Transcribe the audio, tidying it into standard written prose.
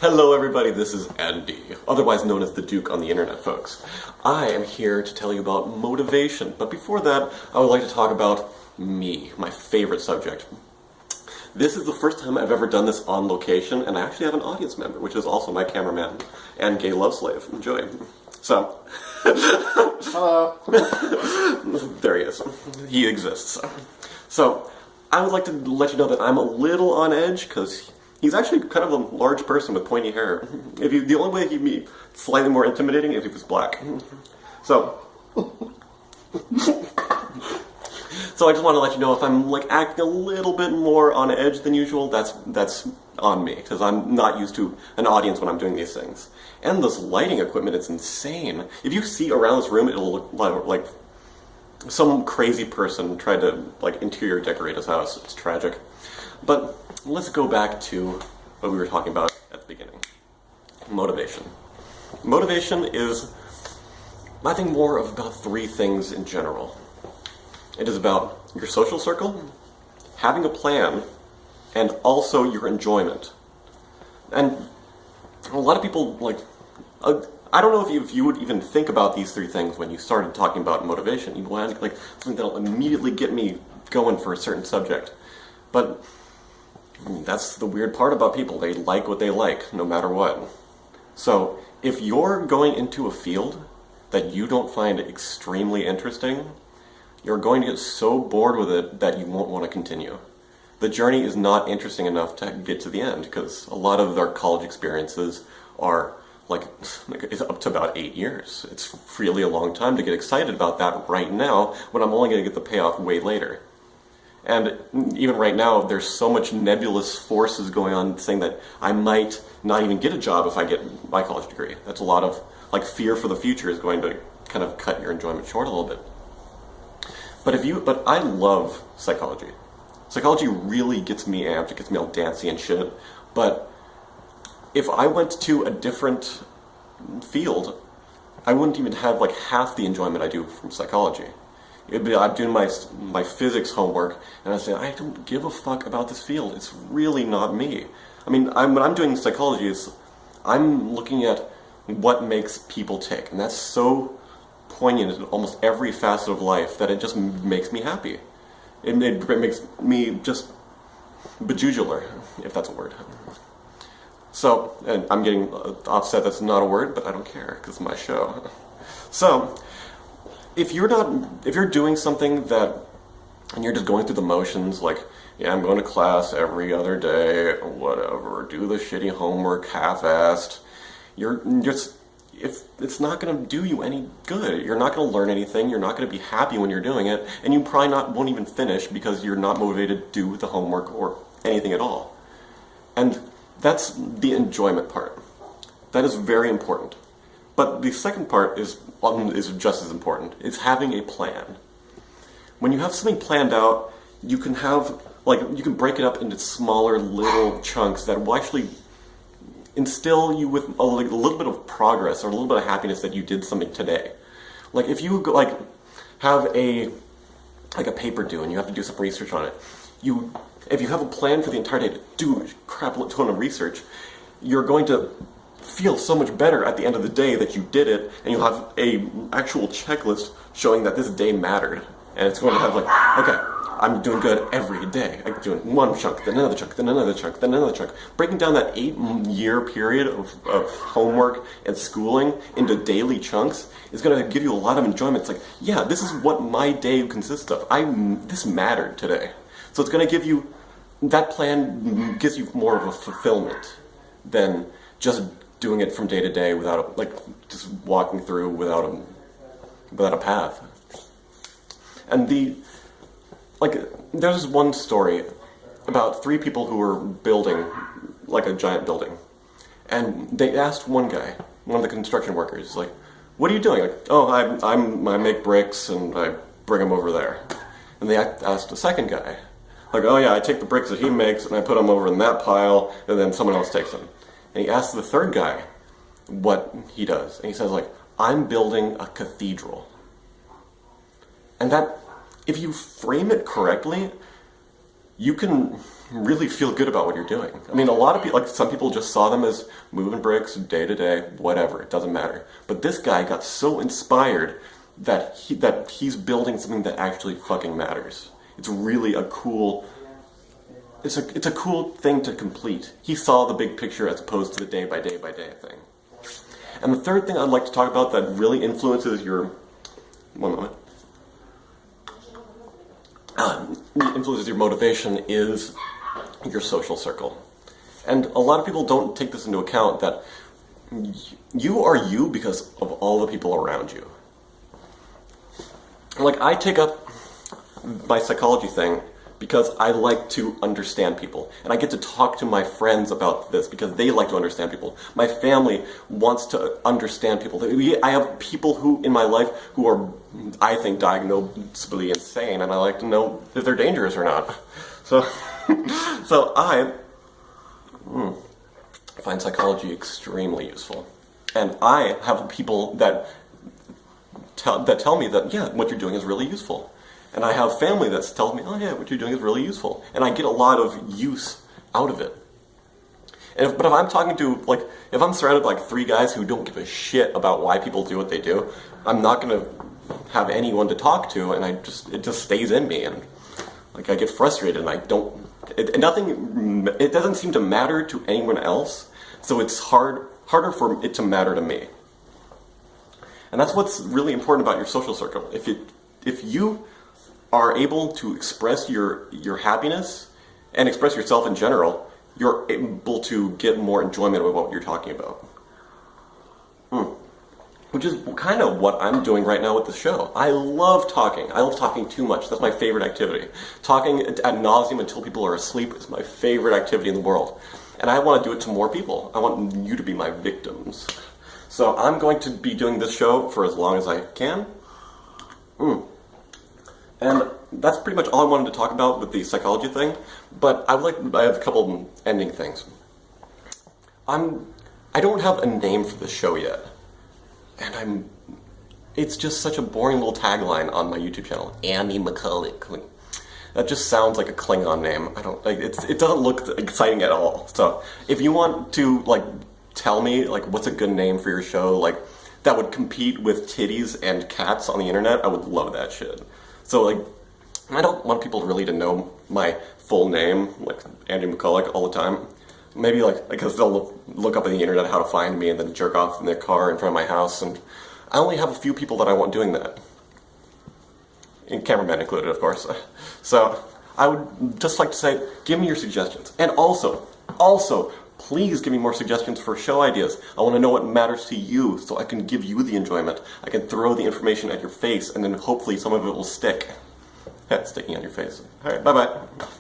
Hello everybody, this is Andy, otherwise known as the Duke on the internet, folks. I am here to tell you about motivation, but before that, I would like to talk about me, my favorite subject. This is the first time I've ever done this on location, and I actually have an audience member, which is also my cameraman and gay love slave. Enjoy. So, Hello. there he is. He exists. So, I would like to let you know that I'm a little on edge, because he's actually kind of a large person with pointy hair. The only way he'd be slightly more intimidating if he was black. So I just want to let you know if I'm acting a little bit more on edge than usual, that's on me, because I'm not used to an audience when I'm doing these things. And this lighting equipment, it's insane. If you see around this room, it'll look like some crazy person tried to interior decorate his house. It's tragic. But let's go back to what we were talking about at the beginning. Motivation. Motivation is, I think, more of about three things in general. It is about your social circle, having a plan, and also your enjoyment. And a lot of people, I don't know if you would even think about these three things when you started talking about motivation. You want something that'll immediately get me going for a certain subject. But that's the weird part about people. They like what they like, no matter what. So, if you're going into a field that you don't find extremely interesting, you're going to get so bored with it that you won't want to continue. The journey is not interesting enough to get to the end, because a lot of our college experiences are it's up to about 8 years. It's really a long time to get excited about that right now, when I'm only going to get the payoff way later. And even right now, there's so much nebulous forces going on saying that I might not even get a job if I get my college degree. That's a lot of fear for the future is going to kind of cut your enjoyment short a little bit. But I love psychology. Psychology really gets me amped. It gets me all dancy and shit. But if I went to a different field, I wouldn't even have half the enjoyment I do from psychology. I'm doing my physics homework, and I say, I don't give a fuck about this field. It's really not me. I mean, when I'm doing psychology, I'm looking at what makes people tick, and that's so poignant in almost every facet of life that it just makes me happy. It makes me just bejugular, if that's a word. So, and I'm getting upset that's not a word, but I don't care, because it's my show. So, if you're doing something and you're just going through the motions, yeah, I'm going to class every other day, or whatever, do the shitty homework half-assed, if it's not going to do you any good. You're not going to learn anything, you're not going to be happy when you're doing it, and you probably won't even finish because you're not motivated to do the homework or anything at all. And that's the enjoyment part. That is very important. But the second part is just as important. It's having a plan. When you have something planned out, you can break it up into smaller little chunks that will actually instill you with a little bit of progress or a little bit of happiness that you did something today. If you have a paper due and you have to do some research on it, if you have a plan for the entire day to do crap ton of research, you're going to feel so much better at the end of the day that you did it, and you'll have a actual checklist showing that this day mattered. And it's going to have okay, I'm doing good every day. I'm doing one chunk, then another chunk, then another chunk, then another chunk. Breaking down that 8-year period of homework and schooling into daily chunks is going to give you a lot of enjoyment. It's yeah, this is what my day consists of. This mattered today. So it's going to give you, that plan gives you more of a fulfillment than just doing it from day to day without just walking through without a path. And there's one story about 3 people who were building a giant building, and they asked one guy, one of the construction workers, what are you doing? I make bricks and I bring them over there. And they asked a second guy, oh yeah, I take the bricks that he makes and I put them over in that pile, and then someone else takes them. And he asked the third guy what he does, and he says I'm building a cathedral. And that, if you frame it correctly, you can really feel good about what you're doing. I mean, a lot of people, like some people just saw them as moving bricks day to day, whatever, it doesn't matter. But this guy got so inspired that he's building something that actually fucking matters. It's really a cool, it's a cool thing to complete. He saw the big picture as opposed to the day by day thing. And the third thing I'd like to talk about that really influences your, one moment, influences your motivation is your social circle. And a lot of people don't take this into account, that you are you because of all the people around you. Like, I take up my psychology thing because I like to understand people. And I get to talk to my friends about this because they like to understand people. My family wants to understand people. I have people who in my life who are, I think, diagnosably insane, and I like to know if they're dangerous or not. So, so I find psychology extremely useful. And I have people that tell me that, yeah, what you're doing is really useful. And I have family that tells me, oh yeah, what you're doing is really useful. And I get a lot of use out of it. But if I'm talking to, like, if I'm surrounded by like 3 guys who don't give a shit about why people do what they do, I'm not going to have anyone to talk to, and it just stays in me. And like, I get frustrated, and I don't, it doesn't seem to matter to anyone else. So it's harder for it to matter to me. And that's what's really important about your social circle. If you are able to express your happiness and express yourself in general, you're able to get more enjoyment of what you're talking about. Which is kind of what I'm doing right now with the show. I love talking. I love talking too much. That's my favorite activity. Talking ad nauseum until people are asleep is my favorite activity in the world. And I want to do it to more people. I want you to be my victims. So I'm going to be doing this show for as long as I can. And that's pretty much all I wanted to talk about with the psychology thing. But I have a couple ending things. I don't have a name for the show yet. And it's just such a boring little tagline on my YouTube channel. Andy McCulloch. That just sounds like a Klingon name. It doesn't look exciting at all. So if you want to, like, tell me, like, what's a good name for your show, like, that would compete with titties and cats on the internet, I would love that shit. So, like, I don't want people really to know my full name, like Andy McCulloch, all the time. Maybe, like, because they'll look up on the internet how to find me and then jerk off in their car in front of my house, and I only have a few people that I want doing that. And cameraman included, of course. So, I would just like to say, give me your suggestions. And also, please give me more suggestions for show ideas. I want to know what matters to you so I can give you the enjoyment. I can throw the information at your face, and then hopefully some of it will stick. Sticking on your face. Alright, bye-bye.